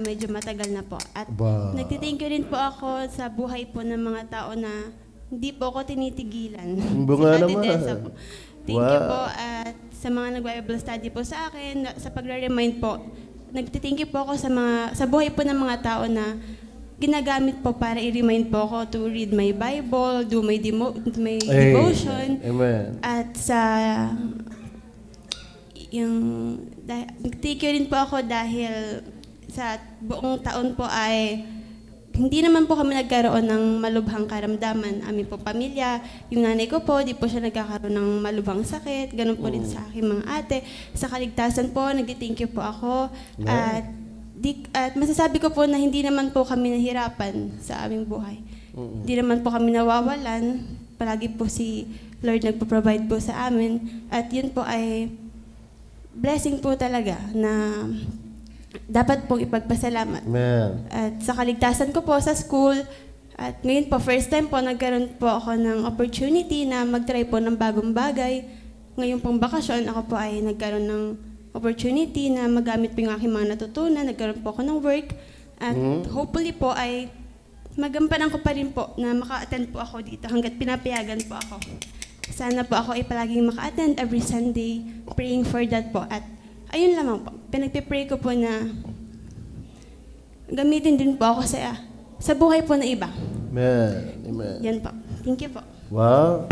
medyo matagal na po. At Wow. nagtithank you rin po ako sa buhay po ng mga tao na hindi po ako tinitigilan. Bunga Ate naman. Tessa po. Thank you Wow. po at sa mga nag-Bible study po sa akin, sa pagre-remind po. Nagtithank you po ako sa buhay po ng mga tao na ginagamit po para i-remind po ako to read my Bible, do my, devotion. Amen. At sa nag-thank you rin po ako dahil sa buong taon po ay hindi naman po kami nagkaroon ng malubhang karamdaman. Aming po pamilya, yung nanay ko po, di po siya nagkakaroon ng malubhang sakit. Ganun po rin sa aking mga ate. Sa kaligtasan po, nag-thank you po ako. At masasabi ko po na hindi naman po kami nahirapan sa aming buhay. Hindi naman po kami nawawalan. Palagi po si Lord nagpo-provide po sa amin. At yun po ay blessing po talaga na dapat pong ipagpasalamat. Amen. At sa kaligtasan ko po sa school, at ngayon po, first time po, nagkaroon po ako ng opportunity na mag-try po ng bagong bagay. Ngayon pong bakasyon, ako po ay nagkaroon ng opportunity na magamit po yung aking mga natutunan. Nagkaroon po ako ng work. At hopefully po ay magampanan ko pa rin po na maka-attend po ako dito hanggat pinapayagan po ako. Sana po ako ay palaging maka-attend every Sunday, praying for that po. At ayun lamang po, pinagpipray ko po na gamitin din po ako sa buhay po na iba. Amen. Amen. Yan po. Thank you po. Wow.